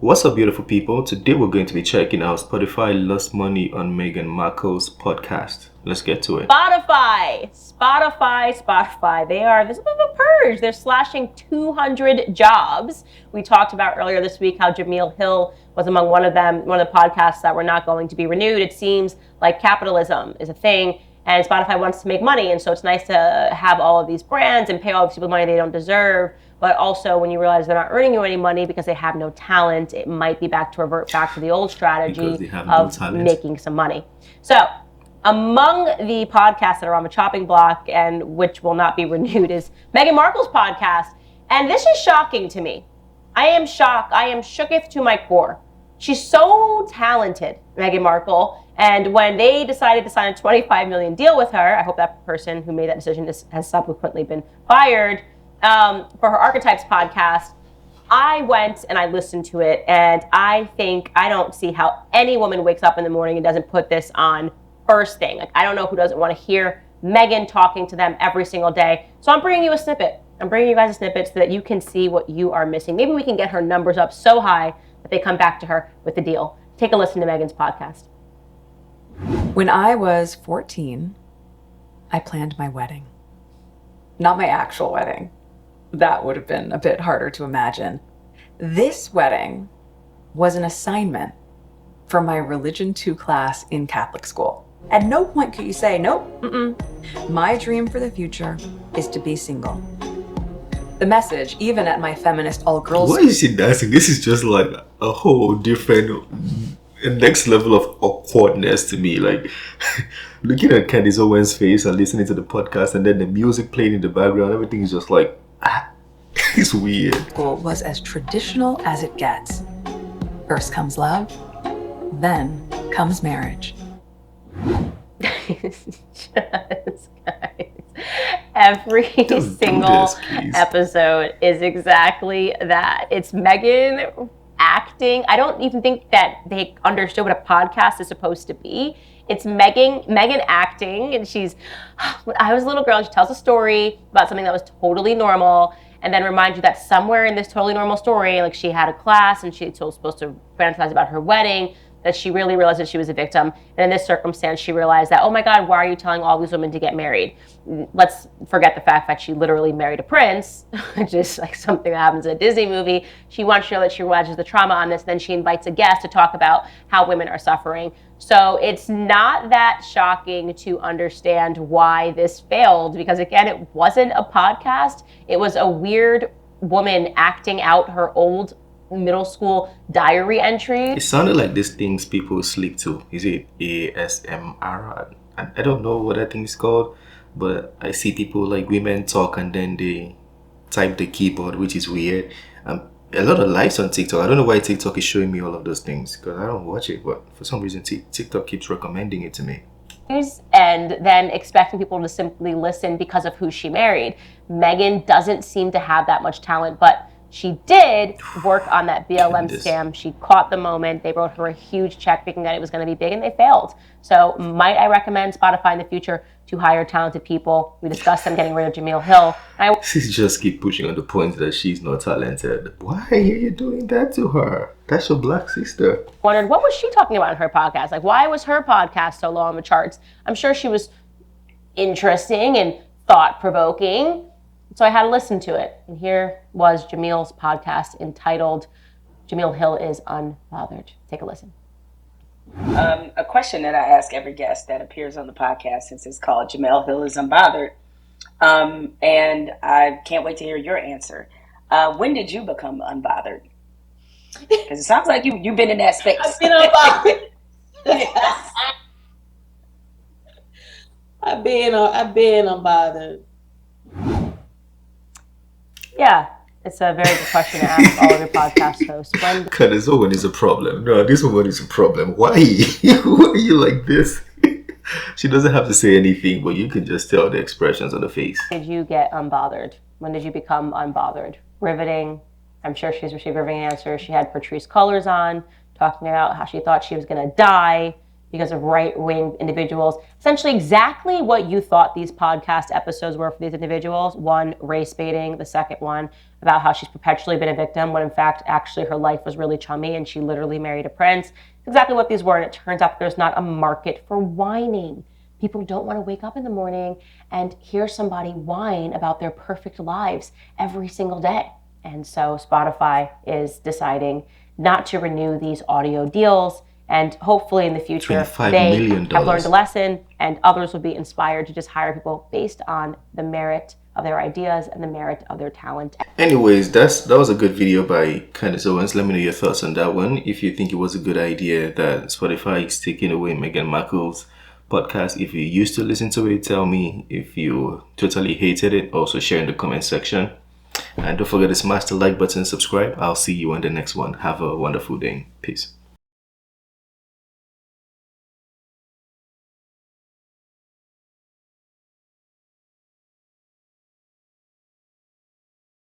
What's up, beautiful people? Today we're going to be checking out Spotify lost money on Meghan Markle's podcast. Let's get to it. Spotify. There's a bit of a purge. They're slashing 200 jobs. We talked about earlier this week how Jamil Hill was among one of the podcasts that were not going to be renewed. It seems like capitalism is a thing, and Spotify wants to make money, and so it's nice to have all of these brands and pay all these people money they don't deserve. But also, when you realize they're not earning you any money because they have no talent, it might be revert back to the old strategy of making some money. So, among the podcasts that are on the chopping block and which will not be renewed is Meghan Markle's podcast. And this is shocking to me. I am shocked. I am shooketh to my core. She's so talented, Meghan Markle. And when they decided to sign a $25 million deal with her, I hope that person who made that decision has subsequently been fired, for her Archetypes podcast, I went and I listened to it, and I don't see how any woman wakes up in the morning and doesn't put this on first thing. Like, I don't know who doesn't want to hear Meghan talking to them every single day. So I'm bringing you a snippet. I'm bringing you guys a snippet so that you can see what you are missing. Maybe we can get her numbers up so high that they come back to her with the deal. Take a listen to Meghan's podcast. When I was 14, I planned my wedding. Not my actual wedding. That would have been a bit harder to imagine. This wedding was an assignment for my Religion 2 class in Catholic school. At no point could you say, nope, my dream for the future is to be single. The message, even at my feminist all-girls... Why is she dancing? This is just like a whole different, next level of awkwardness to me. Like, looking at Candace Owens' face and listening to the podcast and then the music playing in the background, everything is just like, it's weird. School was as traditional as it gets. First comes love, then comes marriage. Every single episode is exactly that. It's Meghan acting. I don't even think that they understood what a podcast is supposed to be. It's Meghan acting, and when I was a little girl, and she tells a story about something that was totally normal, and then reminds you that somewhere in this totally normal story, like she had a class and she's supposed to fantasize about her wedding, that she really realized that she was a victim. And in this circumstance, she realized that, oh my God, why are you telling all these women to get married? Let's forget the fact that she literally married a prince, which is like something that happens in a Disney movie. She wants to show that she realizes the trauma on this. Then she invites a guest to talk about how women are suffering. So it's not that shocking to understand why this failed, because again, it wasn't a podcast. It was a weird woman acting out her old middle school diary entries. It sounded like these things people sleep to. Is it ASMR? I don't know what that thing is called, but I see people, like women talk and then they type the keyboard, which is weird. A lot of lives on TikTok. I don't know why TikTok is showing me all of those things, because I don't watch it, but for some reason TikTok keeps recommending it to me. And then expecting people to simply listen because of who she married. Meghan doesn't seem to have that much talent, but she did work on that BLM scam. She caught the moment. They wrote her a huge check thinking that it was going to be big, and they failed. So might I recommend Spotify in the future to hire talented people? We discussed them getting rid of Jamil Hill. She just keep pushing on the point that she's not talented. Why are you doing that to her? That's your black sister. Wondered, what was she talking about in her podcast? Like, why was her podcast so low on the charts? I'm sure she was interesting and thought-provoking. So I had to listen to it. And here was Jamil's podcast entitled Jamil Hill is Unbothered. Take a listen. A question that I ask every guest that appears on the podcast, since it's called Jamil Hill is Unbothered. And I can't wait to hear your answer. When did you become unbothered? Because it sounds like you've been in that space. I've been unbothered. Yes. I've been unbothered. Yeah, it's a very good question to ask all of your podcast hosts. God, this woman is a problem. No, this woman is a problem. Why? Why are you like this? She doesn't have to say anything, but you can just tell the expressions on the face. Did you get unbothered? When did you become unbothered? Riveting. I'm sure she's received riveting answers. She had Patrice Cullors on, talking about how she thought she was going to die. because of right-wing individuals. Essentially exactly what you thought these podcast episodes were for these individuals. One, race baiting. The second one, about how she's perpetually been a victim, when in fact, actually her life was really chummy and she literally married a prince. Exactly what these were, and it turns out there's not a market for whining. People don't want to wake up in the morning and hear somebody whine about their perfect lives every single day. And so Spotify is deciding not to renew these audio deals. And hopefully in the future, they have learned a lesson and others will be inspired to just hire people based on the merit of their ideas and the merit of their talent. Anyways, that was a good video by Candace Owens. Let me know your thoughts on that one. If you think it was a good idea that Spotify is taking away Meghan Markle's podcast, if you used to listen to it, tell me. If you totally hated it, also share in the comment section. And don't forget to smash the like button and subscribe. I'll see you on the next one. Have a wonderful day. Peace.